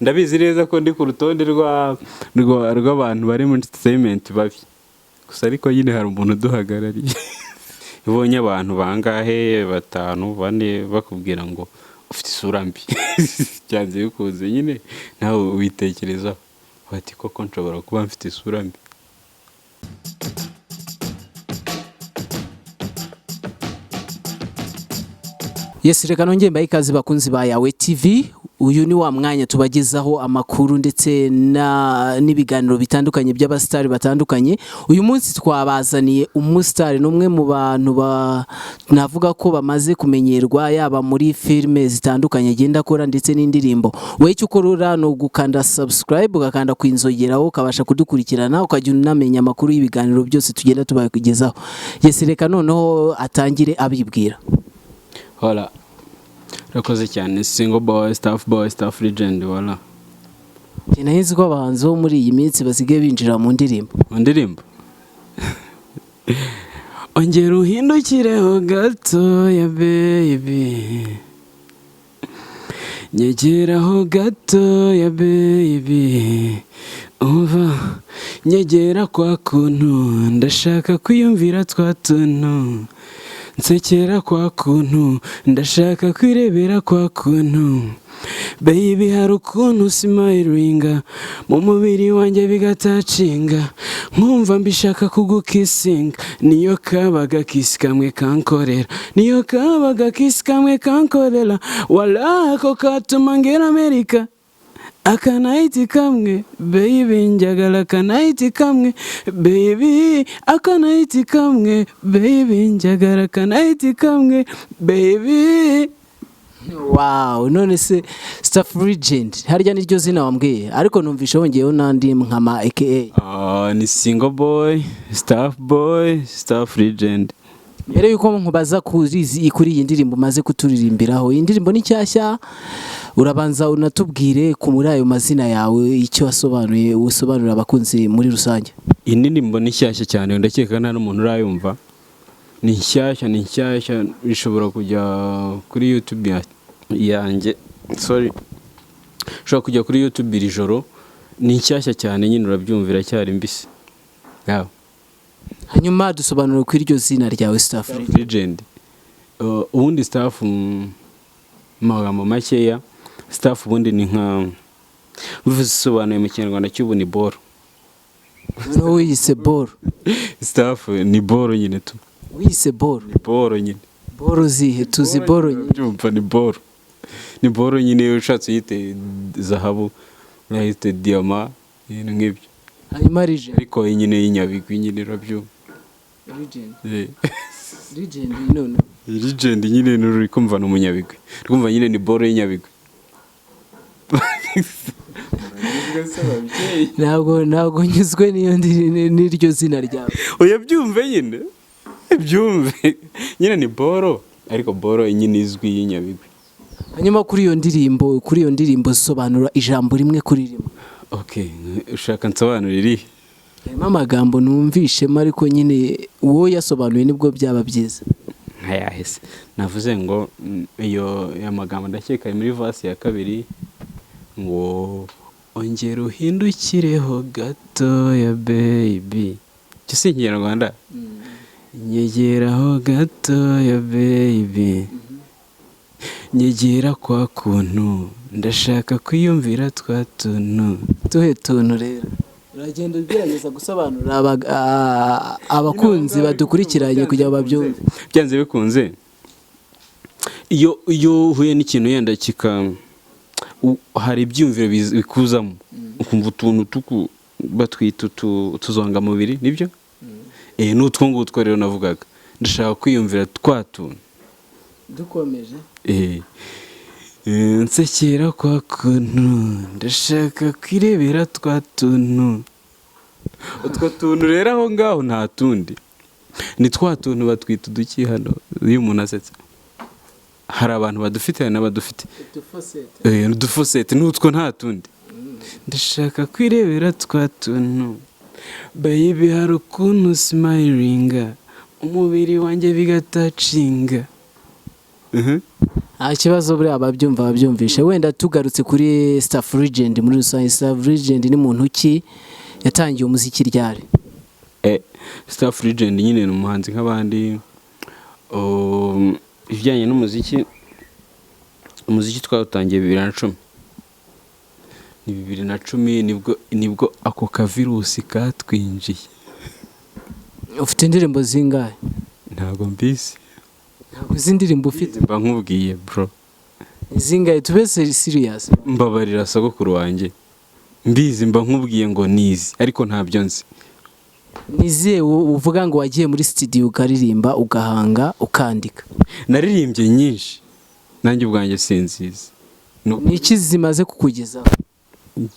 ndabizi neza ko ndi ku rutonde rw'abantu bari muri entertainment babi gusa ariko nyine hari umuntu duhagarariye ibonye abantu bangahe 5 4 bakubwira ngo ufite isura mbi cyanze bikuze nyine nawe witekereza bati koko nshobora kuba mfite isura mbi. Yes, reka nongeye mbaye ikaze bakunzi ba Yawe TV. Uyu ni wa mwanya tubagezaho amakuru ndetse n'ibiganiro bitandukanye by'abastari batandukanye. Uyu munsi twabazaniye umustar numwe mu bantu navuga ko bamaze kumenyerwa yaba muri filme zitandukanye agenda akora ndetse n'indirimbo. Wewe icyo ukorora no gukanda subscribe ugakanda kwinzogeraho ukabasha kudukurikirana ukajya unamenya amakuru y'ibiganiro byose tugenda tubagezaho. Yes, reka noneho atangire abibwira. Hola. Rakoze cyane single boy, staff legend wala. Kinahizi ko abahanzi bo muri iyi minsi basigaye binjira mu ndirimbo. Mu ndirimbo. Ongera uhindukireho gato ya baby. Nyegeraho gato ya baby. Umva nyegera kwa kuntu ndashaka kwiyumvira twatuntu. Nsekera kwa kuntu ndashaka kwirebera kwa kuntu baby hari ukuntu smilinga mu mubiri wanjye bigatacinga nkumva mbishaka kugukisinga niyo kabaga kiss kamwe kankorera niyo kabaga kiss kamwe kankorera wala ko katuma ngera Amerika akanaiti kamwe baby njagala kanaiti kamwe baby akanaiti kamwe baby njagala kanaiti kamwe baby. Wow, none se staff legend harya niryo zina wambwiye ariko numvisha wongeyeho nandi nkama aka ni single boy, staff legend. Mbere yuko nkubaza kuri iyi ndirimbo maze kuturirimbiraho indirimbo ni cyashya urabanza unatubwire ku muri ayo mazina yawe icyo wasobanuye usobanura abakunzi muri rusange. Indirimbo ni cyashya cyane ndakeka nta n'umuntu urayumva. Ni cyashya bishobora kujya kuri YouTube yanjye ushobora kujya kuri YouTube iri joro. Ni cyashya cyane nyine urabyumvira cyari mbisi yawe. Hanyuma dusobanura ko iryo zina ryawe staff legend. Ubundi staff magambo makeya staff ubundi ni nka bisobanuye mu Kinyarwanda cy'ubu ni boro. No wise boro. Staff ni boro nyine tu. Wise boro. Ni boro nyine. Boro zihe tuzi boro nyine. Byumva ni boro. Ni boro nyine ushatse yite zahabu yite diama ibintu nk'ibyo. Hanyuma legend. Ariko nyine y'inyabigwi nyine rabyo. Legend. Legend none. Legend nyine nuri kumva no munyabigwi. Kumva nyine ni boro y'inyabigwi. Ntabwo nyuzwe niyo niryo zina ryawe. Oya byumve nyine. Byumve. Nyine ni boro ariko boro nyine izwi y'inyabigwi. Hanyuma kuri iyo ndirimbo sobanura ijambo rimwe kuri rimwe. Okay, ushaka nsobanura iri. Harimo amagambo numvishe ariko nyine uwo yasobanuye nibwo byaba byiza. Nkayahese. Navuze ngo iyo amagambo ndakeka muri verse ya kabiri ngo ongera uhindukireho gato ya baby. Cyo si Kinyarwanda. Nyegeraho gato ya baby. Nyegera kwa kuntu ndashaka kwiyumvira twatuntu. Tuhe tuntu rero. Uragenda ugerageza gusobanura abakunzi badukurikiranye kugira ngo babyumve. Byanze bikunze. Iyo uhuye n'ikintu yenda hari ibyumviro bikuzamo ukumva utuntu batwita tuzonga mubiri nibyo n'utwo ngutwo rero navugaga ndashaka kwiyumvira twatuntu dukomeje nsekera kwa kuntu ndashaka kwirebera twatuntu utwo tuntu rero aho ngaho nta tundi ni twatuntu batwita uduki hano iyo umuntu asetse hari abantu badufite n'abadufite udufosete n'utwo nta tundi ndashaka kwirebera twatuntu baby hari ukuntu smilinga umubiri wanjye bigatacinga kibazo buriya ababyumva babyumvishe. Wenda tugarutse kuri Staff Legend muri rusange, Staff Legend ni muntu ki, yatangiye umuziki ryari? Staff Legend nyine ni umuhanzi nk'abandi. Ibijyanye n'umuziki, umuziki twawutangiye 2010. Ni 2010 nibwo ako kavirusi katwinjiye. Ufite indirimbo zingahe? Ntago mbizi. Ntabwo izi ndirimbo ufite? Mba nkubwiye bro. Zingahe? Tube serious. Mbabarira sogokuru wanjye. Mbizi mba nkubwiye ngo nizi ariko ntabyo nzi. Nize uvuga ngo wagiye muri studio ukaririmba, ugahanga, ukandika? Naririmbye nyinshi. Nanjye ubwanjye sinzizi. Ni iki zimaze kukugezaho?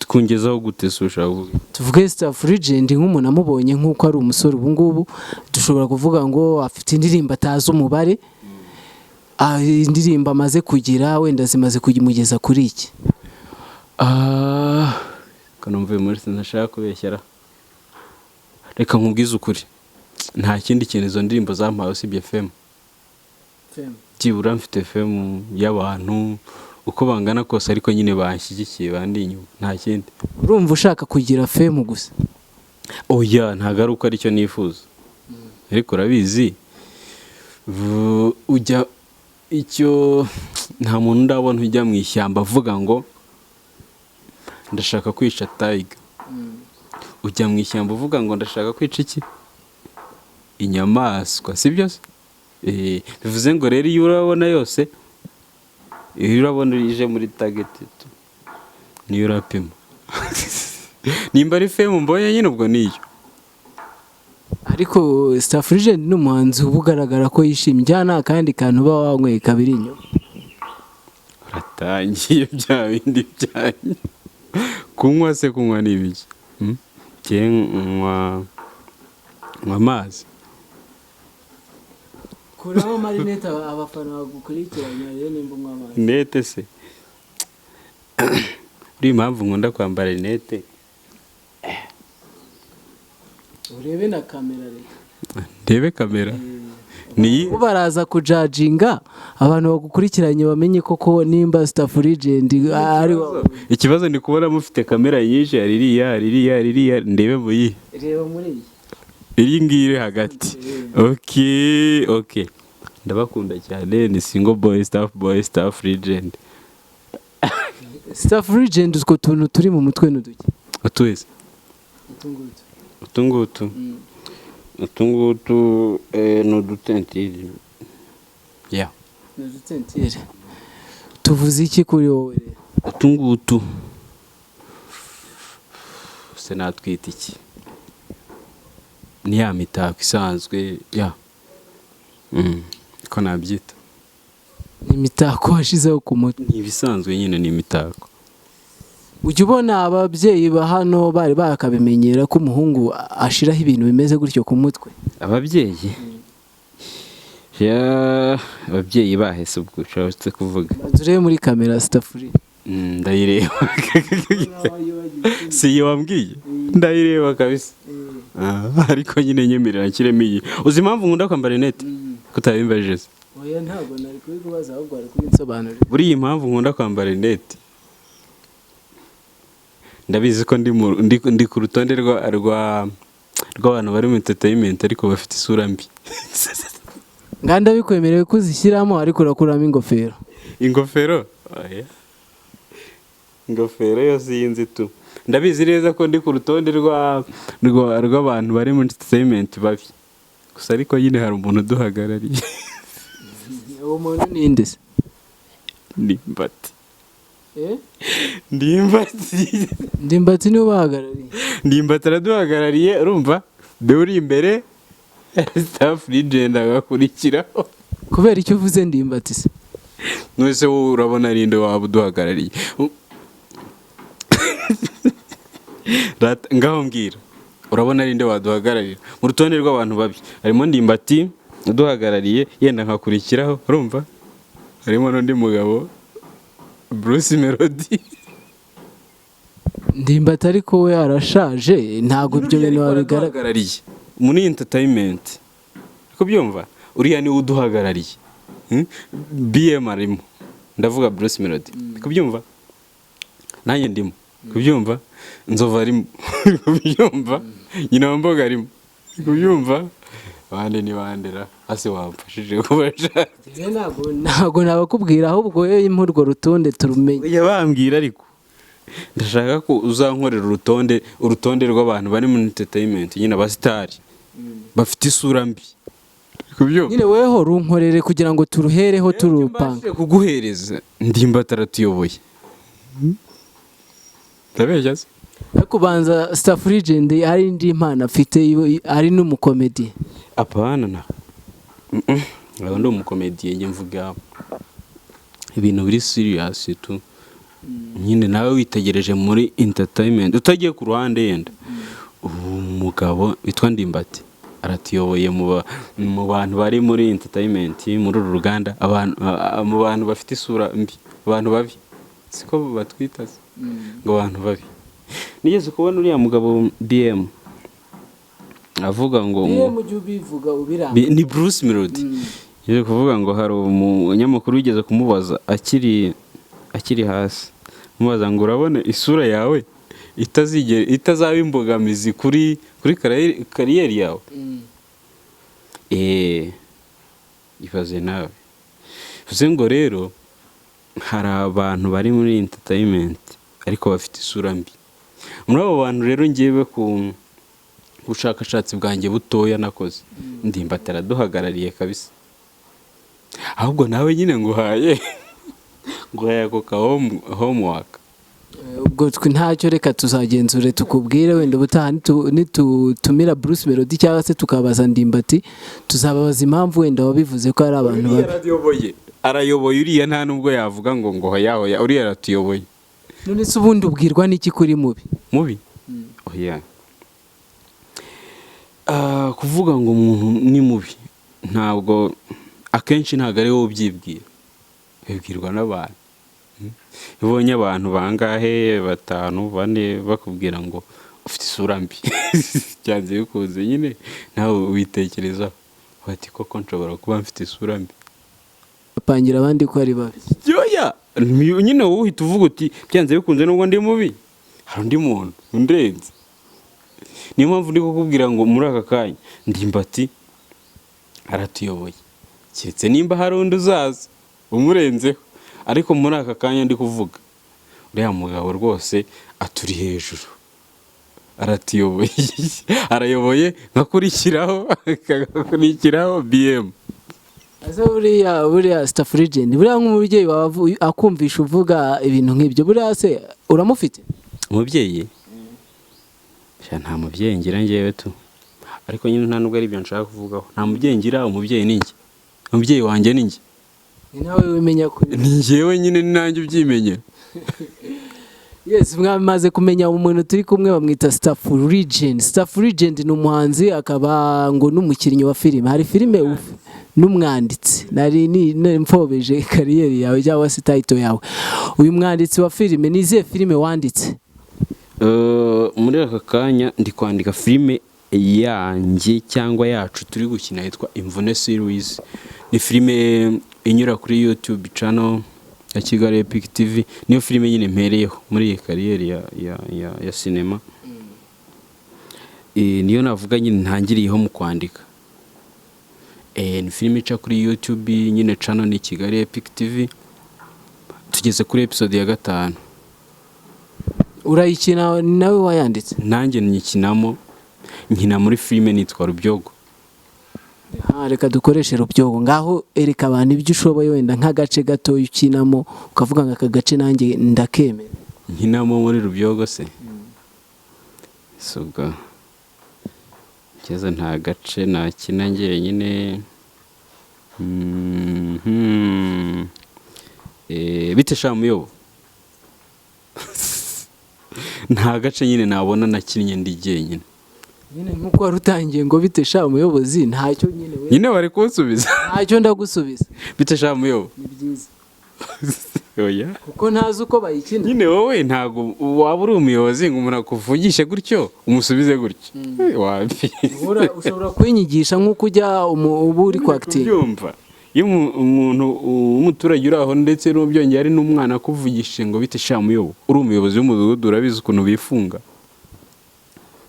Kungezaho gute susha ubu? Tuvuge Staff Legend nk'umuntu amubonye nk'uko ari umusore ubu ngubu, dushobora kuvuga ngo afite indirimbo atazi umubare. Indirimbo amaze kugira wenda zimaze kugimugeza kuri iki? Kanumve muri sinashaka kubeshyara. Reka nkubwize ukuri. Nta kindi kintu izo ndirimbo zampaye usibye FM. Byibura mfite FM y'abantu uko bangana kose ariko nyine banshyigikiye bandi inyuma, nta kindi. Urumva ushaka kugira FM gusa? Oya, ntago ari uko aricyo nifuza. Ariko urabizi ujya icyo nta muntu ndabona ujya mu ishyamba avuga ngo ndashaka kwica tiger. Ujya mu ishyamba uvuga ngo ndashaka kwica iki? Inyamaswa, sibyo se? Bivuze ngo rero iyo urabona yose, iyo urabona ije muri target niyo urapima. Nimba ari FM mbonye nyine ubwo niyo. Ariko Staff Legend ni umuhanzi ubugaragara ko yishimye cyane, kandi kantu ba wanyweye kabiri inyuma. Uratangiye bya bindi byanyu. Kunywa se kunywa ni ibiki? Nywa amazi. Kuraho marinete abafana bagukurikiranya rero nimba unywa amazi. Nete se? Uri impamvu nkunda kwambara rinete? Urebe na kamera rero. Ndebe kamera? Ni baraza kujajinga abantu bagukurikiranye bamenye koko nimba Staff Legend ari ikibazo ni kubona mufite kamera nyinshi aririya ndebe muyi. Reba muri iyi. Iri ngire hagati. Okay. Ndabakunda cyane, ni single boy, Staff Legend. Staff Legend utwo tuntu turi mu mutwe n'uduki. Atuweze. Utungutu. No dutentire. Yeah. No dutentire. Tuvuze iki kuri wowe rero? Utungutu. Se natwita iki? Ni ya mitako isanzwe ya. Ko nabyita. Ni imitako washizeho ku mutwe. Ni ibisanzwe nyine ni imitako. Ujya ubona ababyeyi ba hano bari bakabimenyera ko umuhungu ashiraho ibintu bimeze gutyo ku mutwe? Ababyeyi? Ababyeyi bahese ubwo ushatse kuvuga. Urebe muri kamera Staff Legend. Ndayireba. Si yo wambwiye? Ndayireba kabisa. Ariko nyine nyemerera kiremo iyi. Uzi impamvu nkunda kwambara rinete? Kutabimbajije. Oya ntabwo nari kubikubaza ahubwo ari kubinsobanurira. Buri impamvu nkunda kwambara rinete. Ndabizi ko ndi ku rutonde rw'abantu bari mu entertainment ariko bafite isura mbi. Nganda bikwemerewe kuzishyiramo ariko urakuramo ingofero. Ingofero? Oya. Ingofero yose yinzi tu. Ndabizi neza ko ndi ku rutonde rw'abantu bari mu entertainment babi. Gusa ariko nyine hari umuntu duhagarariye. Uwo muntu ni nde se? Ndimbati. Ndimbati. Ndimbati niwe bahagarariye. Ndimbati araduhagarariye, urumva? Be uri imbere, Staff Legend agakurikiraho. Kubera icyo uvuze Ndimbati se? Nose wowe urabona ari nde waba uduhagarariye? Ngaho mbwira. Urabona ari nde waduhagararira? Mu rutonde rw'abantu babi harimo Ndimbati uduhagarariye, yenda nkakurikiraho, urumva? Harimo n'undi mugabo Bruce Melody. Ndimbati ariko we arashaje, ntago ibyo bintu wabigaragariye muri entertainment. Ko byumva uriya ni uduhagarariye. BM arimo ndavuga Bruce Melody kubyumva nanjye ndimo kubyumva Nzova arimo kubyumva nyina wa Mboga arimo kubyumva abandi ni bandera ase wamfashije kubasha ntago nabakubwira ahubwo yewe impurwo rutonde turumenye yabambwira ariko ndashaka ko uzankorera urutonde rw'abantu bari mu entertainment nyine abastari bafite isura mbi kubyumva nyine weho runkorere kugira ngo turuhereho turupanga kuguhereza Ndimbati aratuyoboye tabeshya se kubanza staff legend ari indi impano afite ari n'umukomedi apana na aba ndo umukomedi nge mvuga ibintu biri serious tu nyine nawe witegereje muri entertainment utagiye ku ruhande yenda umugabo witwa Ndimbati aratuyoboye mu bantu bari muri entertainment muri uru ruganda mu bantu bafite isura mbi abantu babi siko batwita ngo abantu babi nigeze kubona uriya mugabo BM avuga ngo ni Bruce Melody yeye kuvuga ngo hari umunyamakuru wigeze kumubaza akiri hasi mubaza ngo urabone isura yawe itazaba imbogamizi kuri kariyeri yawe ifaze nawe bivuze ngo rero hari abantu bari muri entertainment ariko bafite isura mbi muri abo bantu rero ngiye ku bushakashatsi bwanjye butoya nakoze Ndimbati araduhagarariye kabisa ahubwo nawe nyine nguhaye ako ka homework ubwo twe ntacyo reka tuzagenzure tukubwire wenda ubutaha nitutumira Bruce Melody cyangwa se tukabaza Ndimbati tuzababaza impamvu wenda wabivuze ko ari abantu arayoboye uriya nta nubwo yavuga ngo yaho uriya aratuyoboye none se ubundi ubwirwa n'iki kuri mubi oya kuvuga ngo umuntu ni mubi ntabwo akenshi ntabwo ari wowe ubyibwira bibwirwa n'abantu ubonye abantu bangahe 5 4 bakubwira ngo ufite isura mbi cyanze bikuze nyine nawe witekerezaho bati koko nshobora kuba mfite isura mbi apangira abandi ko ari babi yoya nyine wowe uhita uvuga uti byanze bikunze nubwo ndi mubi hari undi muntu undenze niyo mpamvu ndi kukubwira ngo muri aka kanya Ndimbati aratuyoboye kiretse nimba hari undi uzaza umurenzeho ariko muri aka kanya ndi kuvuga uriya mugabo rwose aturi hejuru aratuyoboye arayoboye nkakurikiraho BM aza buriya staff legend buriya nk'umubyeyi wawe akumvisha uvuga ibintu nk'ibyo buriya se uramufite umubyeyi nta mubyeyi ngira ngewe tu ariko nyine nta nubwo ari ibyo nshaka kuvugaho nta mubyeyi ngira umubyeyi ni njye umubyeyi wanjye ni njye ni nawe wimenya ko ni njyewe nyine nanjye ubyimenye yes mwamaze kumenya umuntu turi kumwe bamwita staff legend ni umuhanzi akaba ngo n'umukinnyi wa filime hari filime n'umwanditsi nari mfobeje kariyeri yawe cyangwa se title yawe uyu mwanditsi wa filime ni izihe filime wanditse muri aka kanya ndi kwandika filime yanjye cyangwa yacu turi gukina yitwa Imvune series ni filime inyura kuri YouTube channel ya Kigali Epic TV niyo filime nyine mpereyeho muri iyi kariyeri ya cinema niyo navuga nyine ntangiriyeho mu kwandika ni filime ica kuri YouTube nyine channel ni Kigali Epic TV tugeze kuri episode ya 5 urayikina nawe wayanditse nanjye nyikinamo nkina muri filime nitwa Rubyogo reka dukoreshe Rubyogo ngaho ereka abantu ibyo ushoboye wenda nk'agace gato ukinamo ukavuga ngo aka gace nanjye ndakemera nkinamo muri Rubyogo se subwa cyeza nta gace nakina ngiye nyine bite sha muyobo nta gace nyine nabona nakinnye ndi jyenyine nyine nkuko warutangiye ngo bite sha umuyobozi ntacyo nyine bari kunsubiza ntacyo ndagusubiza bite sha muyobo ni byiza oya kuko ntazi uko bayikina nyine wowe ntago waba uri umuyobozi ngo umuntu akuvugishe gutyo umusubize gutyo wapi ushobora kwinyigisha nkuko ujya ubu uri kwacting byumva iyo umuntu w'umuturage uri aho ndetse n'ubyongeye ari n'umwana akuvugishije ngo bite sha muyobo uri umuyobozi w'umudugudu urabizi ukuntu bifunga.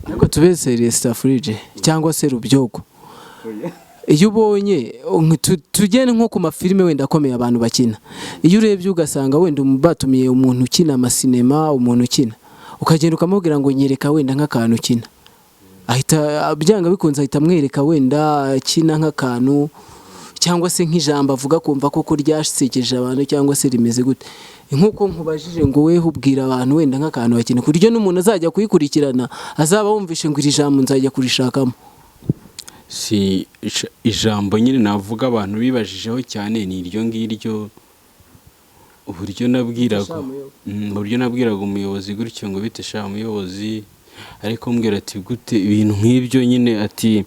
Ntabwo tubese resitafurije cyangwa se rubyogo. Iyo ubonye tugene nko ku mafilime wenda akomeye abantu bakina, iyo urebye ugasanga wenda batumiye umuntu ukina amasinema, umuntu ukina ukagenda ukamubwira ngo nyereka wenda nk'akantu ukina, ahita byanga bikunze ahita amwereka wenda akina nk'akantu cyangwa se nk'ijambo avuga kumva koko ryasekeje abantu cyangwa se rimeze gute. Nkuko nkubajije ngo weho ubwira abantu wenda nk'akantu bakina kuryo n'umuntu azajya kuyikurikirana azaba wumvishe ngo iri jambo nzajya kurishakamo. Si ijambo nyine navuga abantu bibajijeho cyane ni iryo ngiryo, uburyo nabwiraga umuyobozi gutyo ngo bite sha umuyobozi, ariko mbwira ati gute ibintu nk'ibyo nyine, ati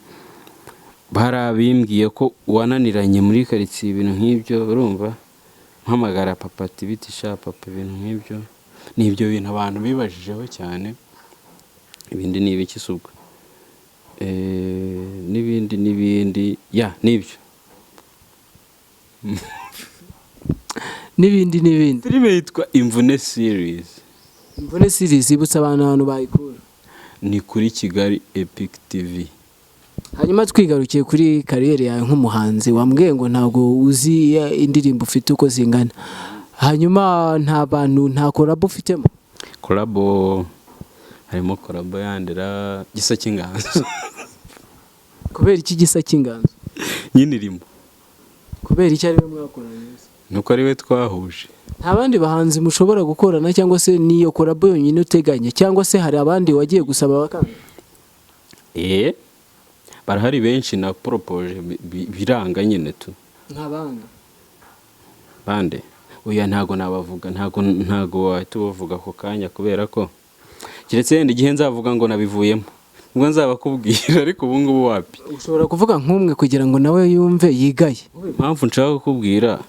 barabimbwiye ko wananiranye muri karitsiye ibintu nk'ibyo urumva, mpamagara papa ati bite sha papa ibintu nk'ibyo. N'ibyo bintu abantu bibajijeho cyane, ibindi ni ibiki subwo n'ibindi ya nibyo n'ibindi filime yitwa Imvune series. Imvune series ibutsa abantu bayikura ni kuri Kigali Epic TV. Hanyuma twigarukiye kuri kariyeri yawe nk'umuhanzi, wambwiye ngo ntabwo uzi indirimbo ufite uko zingana, hanyuma nta bantu nta collab ufitemo? Collab harimo collab yandera Gisa cy'Inganzo. Kubera iki Gisa cy'Inganzo? Nyine irimo. Kubera iki ari we mwakoranye? Nuko ari we twahuje. Nta bandi bahanzi mushobora gukorana cyangwa se niyo collab yonyine uteganya, cyangwa se hari abandi wagiye gusaba bakanga? Barahari benshi na propose biranga nyine tu. Nk'abanga bande oya ntago nabavuga, ntago wahita uvuga ako kanya kubera ko kiretse yenda igihe nzavuga ngo nabivuyemo ubwo nzabakubwira, ariko ubu ngubu wapi. Ushobora kuvuga nk'umwe kugira ngo nawe yumve yigaye. Impamvu nshaka kukubwira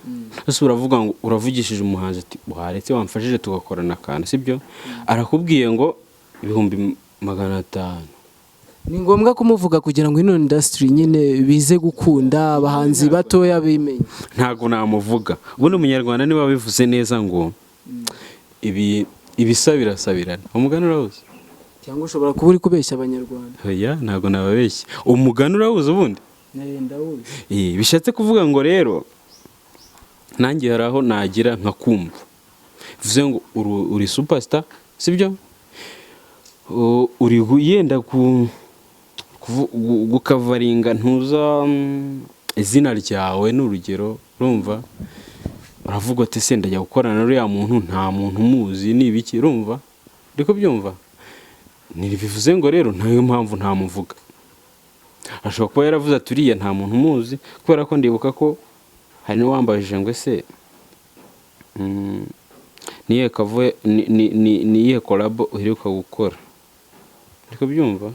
ese uravuga ngo uravugishije umuhanzi ati waretse wamfashije tugakorana akantu sibyo, arakubwiye ngo 500. Ni ngombwa kumuvuga kugira ngo ino industry nyine bize gukunda abahanzi batoya bimenye. Ntago namuvuga, ubundi umunyarwanda niba bivuze neza ngo ibisabirasabirana umugani urawuzi, cyangwa ushobora kuba uri kubeshya abanyarwanda. Oya ntago nababeshya, umugani urawuzi ubundi. Ndawuzi. Bishatse kuvuga ngo rero nanjye hari aho nagira nkakumva bivuze ngo uri superstar sibyo, uri yenda gukavaringa ntuza izina ryawe n'urugero urumva, uravuga ati se ndajya gukorana n'uriya muntu nta muntu umuzi n'ibiki urumva, ndiko byumva bivuze ngo rero ntayo mpamvu ntamuvuga. Ashobora kuba yaravuze ati uriya nta muntu umuzi, kubera ko ndibuka ko hari n'uwambajije ngo ese niye collab uheruka gukora, ndiko byumva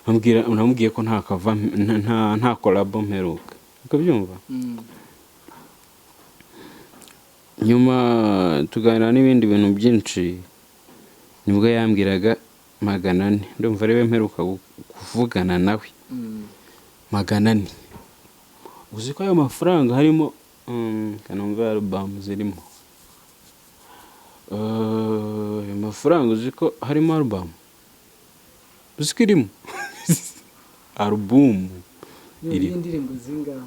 namubwiye ko nta collab mperuka, ndiko byumva. Nyuma tuganira n'ibindi bintu byinshi nibwo yambwiraga 400, ndumva ariwe mperuka kuvugana nawe 400. Uzi ko ayo mafaranga harimo kanumva album zirimo ayo mafaranga, uzi ko harimo album, uzi ko irimo album iri indirimbo zingahe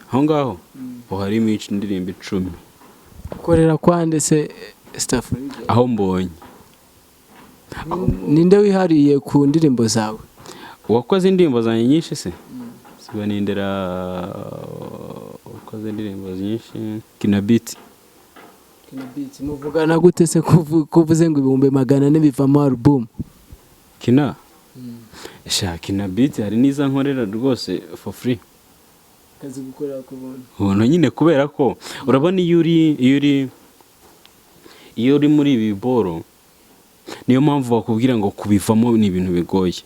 aho ngaho harimo indirimbo 10. Ukorera kwande se staff aho mbonye. Ninde wihariye ku ndirimbo zawe? Wakoze indirimbo zanjye nyinshi se? Siba nindera wakoze indirimbo nyinshi. Kinabiti muvugana gute se kuvuze ngo 400 bivamo album? Kinabiti hari niza nkorera rwose for free. Kazi gukora ku buntu. Uno nyine kubera ko urabona iyo uri muri ibi boro, niyo mpamvu bakubwira ngo kubivamo ni ibintu bigoye.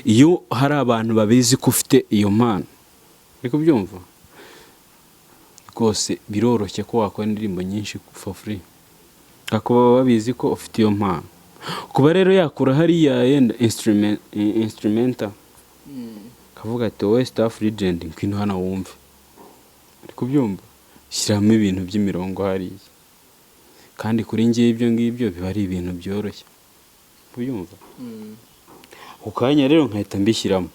Iyo hari abantu babizi ko ufite iyo mpano, ariko byumva rwose biroroshye ko wakora indirimbo nyinshi for free, akaba babizi ko ufite iyo mpano. Kuba rero yakura hariya yenda instrumental kavuga ati wowe staff legend ngwino hano wumve, uri kubyumva shyiramo ibintu by'imirongo hariya kandi kuri njye ibyo ngibyo biba ari ibintu byoroshye kubyumva ku kanya rero nkahita mbishyiramo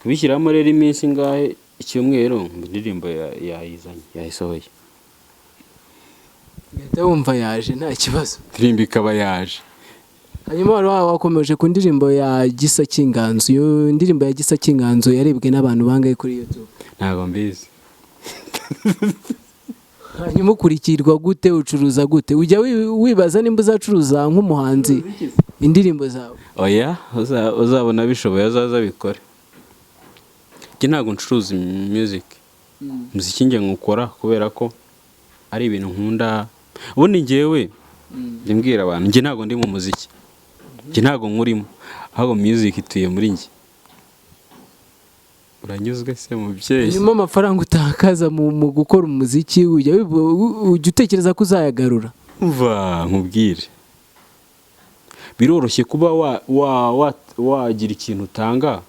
kubishyiramo rero iminsi ngahe icyumweru indirimbo yayizanye yayisohoye ngahita wumva yaje nta kibazo indirimbo ikaba yaje. hanyuma wari wakomeje ku ndirimbo ya Gisa cy'Inganzo. Iyo ndirimbo ya Gisa cy'Inganzo yarebwe n'abantu bangaye kuri YouTube? Ntabwo mbizi. hanyuma ukurikirwa gute, ucuruza gute, ujya wibaza nimba uzacuruza nk'umuhanzi indirimbo zawe? Oya, uzabona bishoboye azaza bikore. Njye ntabwo ncuruza muziki njye nkukora kubera ko ari ibintu nkunda. Ubundi njyewe ndimbwira abantu njye ntabwo ndi mu muziki, njye ntabwo nkurimo, ahubwo music ituye muri njye. Uranyuzwe se mubyeyi? Nyuma amafaranga utakaza mu gukora umuziki ujya utekereza ko uzayagarura? Umva nkubwire, biroroshye kuba wagira ikintu utanga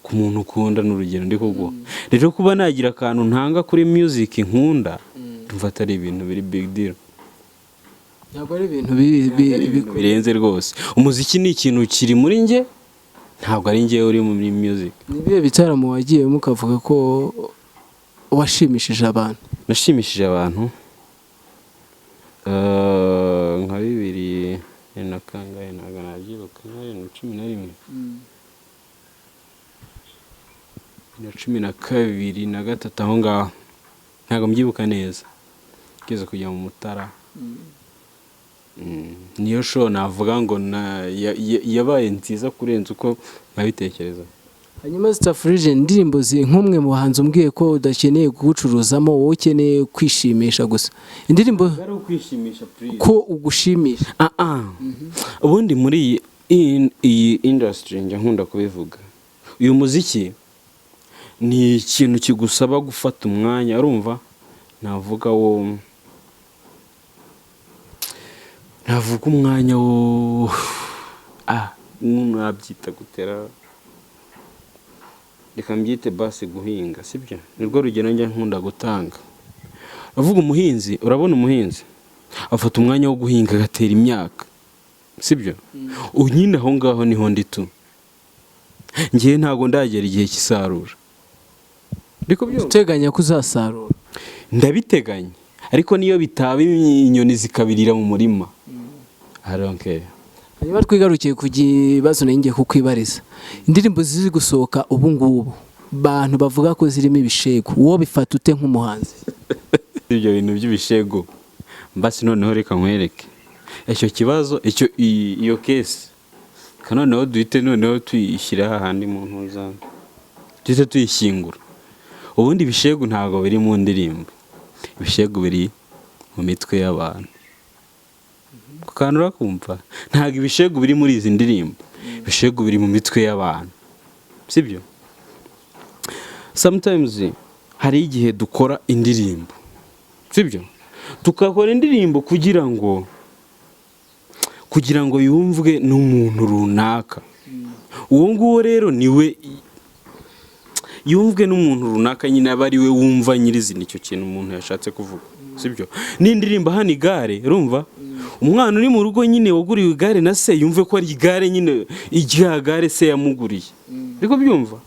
ku muntu ukunda n'urugero ndi kuguha. Rero kuba nagira akantu ntanga kuri music nkunda ndumva atari ibintu biri big deal. Ntabwo ari ibintu birenze rwose. Umuziki ni ikintu kiri muri njye, ntabwo ari njye uri muri music. Nibihe bitaramo wagiye mukavuga ko washimishije abantu? Nashimishije abantu nka 2000 na kangahe ntabwo nabyibuka, 2011 na 2012 na 2013 aho ngaho ntabwo mbyibuka neza, ngeze kujya mu Mutara. Niyo show navuga ngo yabaye nziza kurenza uko nabitekereza. Hanyuma Stafurije, indirimbo nk'umwe mu bahanzi umbwiye ko udakeneye gucuruzamo, wowe ukeneye kwishimisha gusa. Indirimbo ari ukwishimisha please, ko ugushimisha. Ubundi muri iyi industry njya nkunda kubivuga, uyu muziki ni ikintu kigusaba gufata umwanya, urumva? Navuga umwanya nabyita gutera, reka mbyite basi guhinga, sibyo? Nirwo rugero njya nkunda gutanga. Avuga umuhinzi, urabona umuhinzi afata umwanya wo guhinga agatera imyaka, sibyo? Unyine aho ngaho niho ndi tu. Ngiye ntago ndagera igihe cy'isarura. Ndiko byo uteganya kuzasarura? Ndabiteganya, ariko niyo bitaba inyoni zikabirira mu murima. I don't care. Hanyuma twigarukiye ku kibazo nenge kukwibariza. Indirimbo zizi gusohoka ubu ngubu bantu bavuga ko zirimo ibishego, wowe bifata ute nk'umuhanzi? Ibyo bintu by'ibishego mbasi noneho reka nkwereke icyo kibazo, iyo case kanoneho duhite noneho tuyishyira hahandi mu ntuza, duhite tuyishyingura. Ubundi ibishego ntabwo biri mu ndirimbo, ibishego biri mu mitwe y'abantu. Kukanura kumva ntabwo ibishego biri muri izi ndirimbo, ibishego biri mu mitwe y'abantu, sibyo? Sometimes hari igihe dukora indirimbo, sibyo? Tukakora indirimbo kugira ngo yumvwe n'umuntu runaka. Uwo nguwo rero niwe yumvwe n'umuntu runaka, nyine aba ari we wumva nyirizina icyo kintu umuntu yashatse kuvuga, sibyo? N'indirimbo hano igare, urumva? Umwana uri mu rugo nyine waguriwe igare na se yumve ko ari igare nyine, irya gare se yamuguriye. Ariko byumva?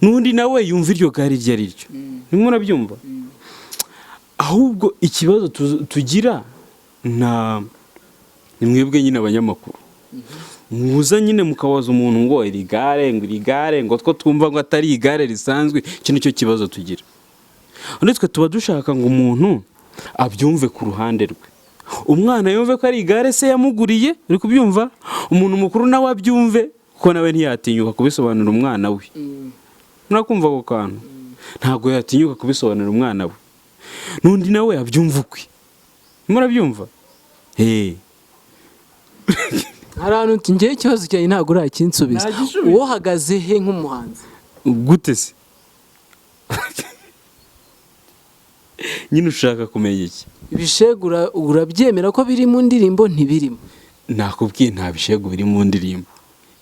N'undi nawe yumva iryo gare iryo ari ryo. Nimwe murabyumva? Ahubwo ikibazo tugira ni mwebwe nyine abanyamakuru. Muza nyine mukabaza umuntu ngo iri gare ngo two twumva ngo atari igare risanzwe. Icyo nicyo kibazo tugira. Twe tuba dushaka ngo umuntu abyumve ku ruhande rwe. Umwana yumve ko ari igare se yamuguriye, uri kubyumva? Umuntu mukuru nawe abyumve, kuko nawe ntiyatinyuka kubisobanurira umwana we. Murakumva ako kantu? Ntabwo yatinyuka kubisobanurira umwana we. N'undi nawe abyumva ukwe. Murabyumva? Hari ahantu ngiye ikibazo cyanjye ntabwo urakinsubiza. Uwo hagaze he nk'umuhanzi? Gute se? Nyine ushaka kumenya iki? Ibishego urabyemera ko biri mu ndirimbo ntibirimo? Nakubwiye nta bishego biri mu ndirimbo.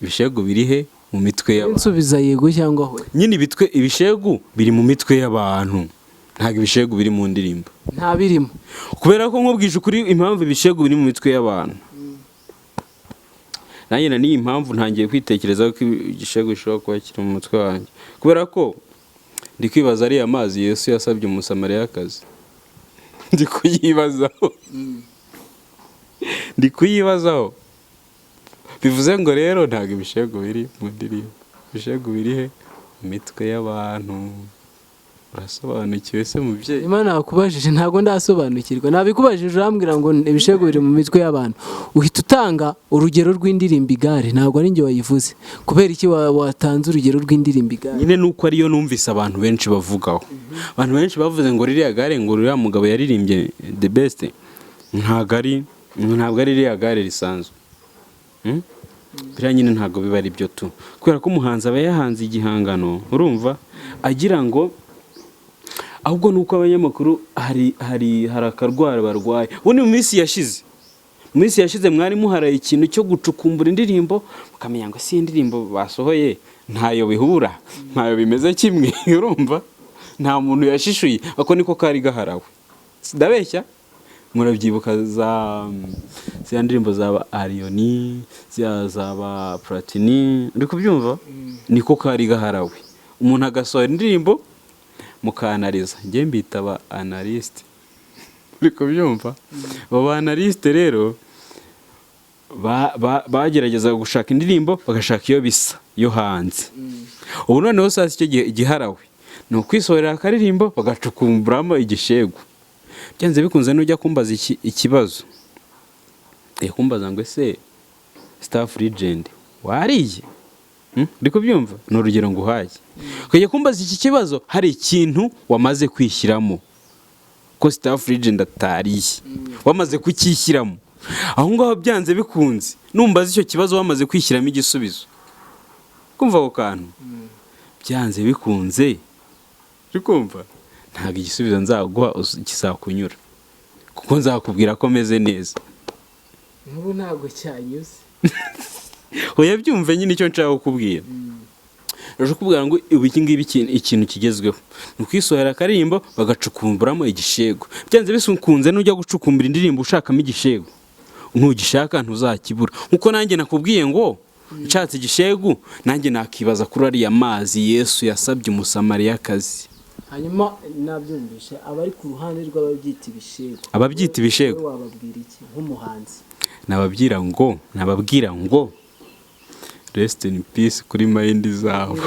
Ibishego biri he? Mu mitwe y'abantu. Nsubiza yego cyangwa hoya. Nyine ibishego biri mu mitwe y'abantu. ntabwo ibishegu biri mu ndirimbo, nta birimo, kubera ko nkubwije ukuri impamvu ibishegu biri mu mitwe y'abantu. Nanjye na niyi mpamvu ntangiye kwitekerezaho ko igishegu gishobora kuba kiri mu mutwe wanjye, kubera ko ndi kwibaza ariya mazi Yesu yasabye umusamariyakazi. Ndi kuyibazaho bivuze ngo rero ntabwo ibishegu biri mu ndirimbo, ibishegu biri he? Mu mitwe y'abantu. Urasobanukiwe se mubyeyi? Imana yakubajije ntabwo ndasobanukirwa, nabikubajije urambwira ngo ibishegu biri mu mitwe y'abantu, uhita utanga urugero rw'indirimbo Igare, ntabwo ari njye wayivuze. Kubera iki watanze urugero rw'indirimbo Igare? Nyine nuko ariyo numvise abantu benshi bavugaho. Abantu benshi bavuze ngo ririya gare, ngo ririya mugabo yaririmbye the best, ntabwo ari ririya gare risanzwe. Biriya nyine ntabwo biba ari byo tu, kubera ko umuhanzi aba yahanze igihangano, urumva, agira ngo ahubwo nuko abanyamakuru hari akarwara barwaye. Ubundi mu minsi yashize mwari muharaye ikintu cyo gucukumbura indirimbo, mukamenya ngo si indirimbo basohoye ntayo bihura, ntayo bimeze kimwe, urumva, nta muntu yashishuye. Ako niko kari gaharawe, sidabeshya. Murabyibuka za ndirimbo zaba Ariyoni, zaba Platini, uri kubyumva? Niko kari gaharawe. Umuntu agasohora indirimbo mukanaliza, njye mbita aba analyst, uri kubyumva? Aba analyst rero bagerageza gushaka indirimbo, bagashaka iyo bisa yo hanze. Ubu noneho sasa icyo giharawe ni ukwisohorera akaririmbo bagacukumburamo igishegu. Byanze bikunze n'ujya kumbaza ikibazo, kumbaza ngo ese staff legend wariye, uri kubyumva? Ni urugero nguhaye. Ukajya kumbaza iki kibazo hari ikintu wamaze kwishyiramo ko staff legend atariye, wamaze kukishyiramo. Aho ngaho byanze bikunze numbaza icyo kibazo wamaze kwishyiramo igisubizo, kumva ako kantu, byanze bikunze, uri kumva, ntabwo igisubizo nzaguha kizakunyura, kuko nzakubwira ko meze neza. N'ubu ntabwo cyanyuze. Oya byumve nyine icyo nshaka kukubwira. Rero kubwira ngo iki ngibi ikintu kigezweho ni ukwisohora akarimbo bagacukumburamo igishego. Byanze bisunkunze n'ujya gucukumbura indirimbo ushakamo igishego, ntugishaka ntuzakibura. Nkuko nanjye nakubwiye ngo nshatse igishegu, nanjye nakibaza kuri ariya mazi Yesu yasabye umusamariyakazi. Hanyuma nabyumvishe abari ku ruhande rw'ababyita ibishego. Ababyita ibishego wababwira iki nk'umuhanzi? Nababwira ngo rest in peace kuri mind zabo.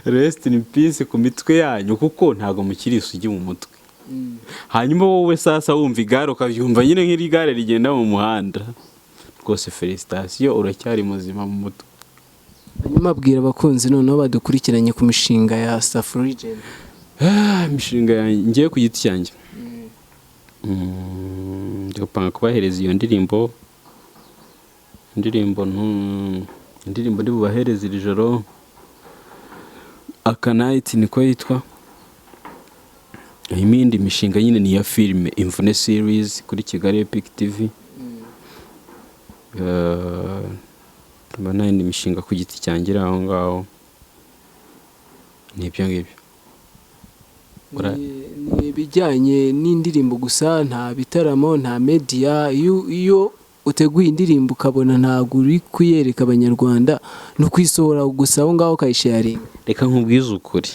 Rest in peace ku mitwe yanyu, kuko ntago mukiri isugi mu mutwe. Hanyuma wowe sasa wumva igare ukabyumva nyine nk'iri gare rigenda mu muhanda, rwose felicitation, uracyari muzima mu mutwe. Hanyuma abwira abakunzi noneho badukurikiranye ku mishinga ya staff legend. Imishinga yanjye ku giti cyanjye, ndipanga kubahereza iyo ndirimbo ndi bubahereza iri joro. Akanight niko yitwa. Imindi mishinga nyine ni ya filime Imvune series kuri Kigali Epic TV. N'indi mishinga ku giti cyanjye aho ngaho, nibyo ngibyo. Ni bijyanye n'indirimbo gusa, nta bitaramo, nta media. Iyo uteguye indirimbo ukabona ntabwo uri kuyereka abanyarwanda, no kwisohora gusa aho ngaho kayisharinga. Reka nkubwize ukuri,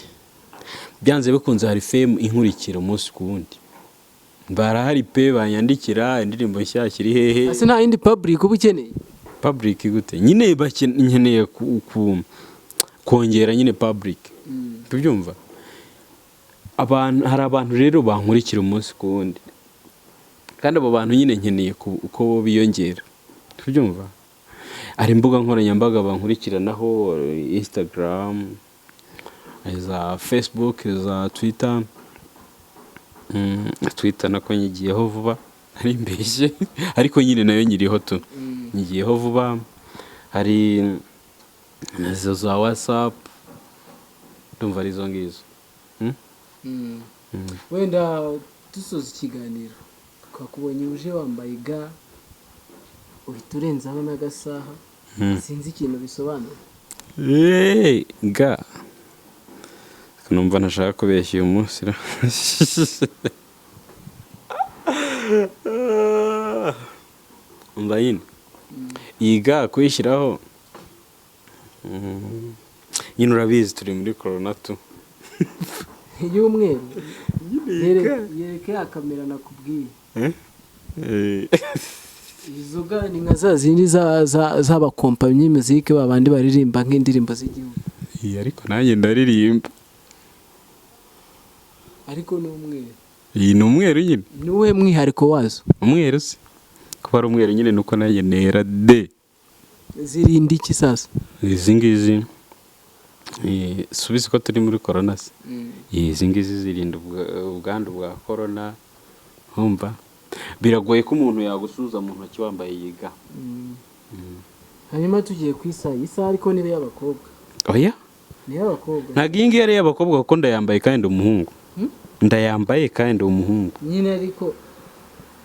byanze bikunze hari fame inkurikira umunsi ku wundi. Barahari pe banyandikira indirimbo nshyashya iri hehe. Ase nta yindi public uba ukeneye? Public gute? Nyine nkeneye kongera nyine public. Tubyumva? Hari abantu rero bankurikira umunsi ku wundi, kandi abo bantu nyine nkeneye uko biyongera. Tubyumva? Ari imbuga nkoranyambaga bankurikiranaho, Instagram, za Facebook, za Twitter. Twitter nako nyigiyeho vuba, ari mbeshye ariko nyine nayo nyiriho tu, nyigiyeho vuba. Hari nazo za WhatsApp, ndumva ari zo ngizo. Wenda dusoza ikiganiro twakubonye uje wambaye ga, uhita urenzaho n'agasaha, sinzi ikintu bisobanura. Ga numva ntashaka kubeshya uyu munsi umva nyine yiga kuyishyiraho nyine urabizi turi muri corona tu y'umweru yereke ya kamera nakubwiye izo ga ni nka za zindi z'abakompanyi y'imiziki babandi baririmba nk'indirimbo z'igihugu. Ariko nanjye ndaririmba ariko ni umweru. Iyi ni umweru nyine. Ni uwe mwihariko wazo? Umweru se kuba ari umweru nyine nuko nanjye nera de. Zirindi iki sasa? Izi ngizi subize ko turi muri corona se. Izi ngizi zirinda ubwandu bwa corona. Humva biragoye ko umuntu yagusuza mu ntoki wambaye yiga. Hanyuma tugiye kwisa ariko nibe y'abakobwa. Oya ni y'abakobwa. Ntabwo iyi ngiyi ari y'abakobwa kuko ndayambaye kandi umuhungu. Ndayambaye kandi umuhungu. Nyine ariko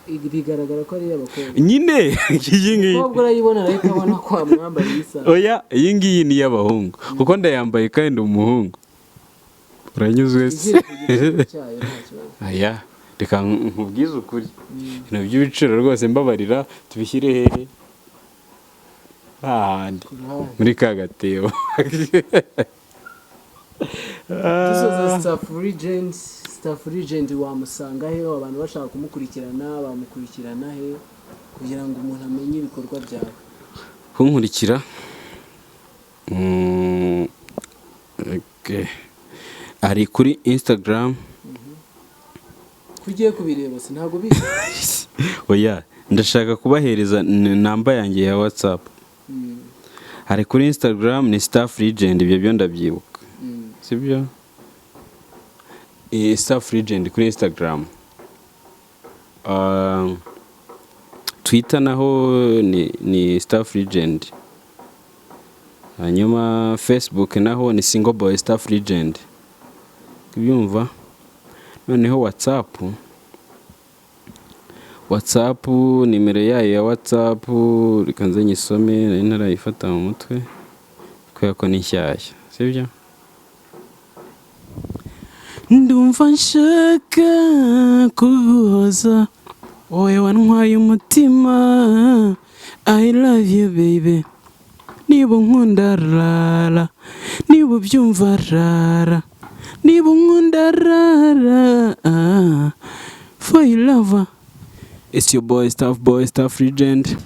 bigaragara ko ari y'abakobwa. Nyine iyi ngiyi. Umukobwa urayibona ariko abona ko amwambaye isa. Oya iyi ngiyi ni y'abahungu kuko ndayambaye kandi umuhungu. Uranyuzwe se? Aya reka nkubwize ukuri. Ibintu by'ibiciro rwose mbabarira tubishyire hehe? Muri kagateo. Dusoza staff legend wamusanga he abantu bashaka kumukurikirana bamukurikirana he kugira ngo umuntu amenye ibikorwa byawe? Kunkurikira ari kuri Instagram. Kugiye kubireba se ntago bizi. Oya ndashaka kubahereza namba yanjye ya WhatsApp. Ari kuri Instagram ni staff legend, ibyo byo ndabyibuka. Sibyo? Staff legend kuri Instagram. Twitter naho ni staff legend. Hanyuma Facebook naho ni single boy staff legend. Kubyumva? Noneho WhatsApp nimero yayo ya WhatsApp rikanze nyisome nari narayifata mu mutwe ko ni nshyashya. Sibyo? Ndumva nshaka kuguhoza wowe wantwaye umutima. I love you baby. Niba unkunda rara, niba ubyumva rara, niba unkunda rara, for your lover. It's your boy, staff legend.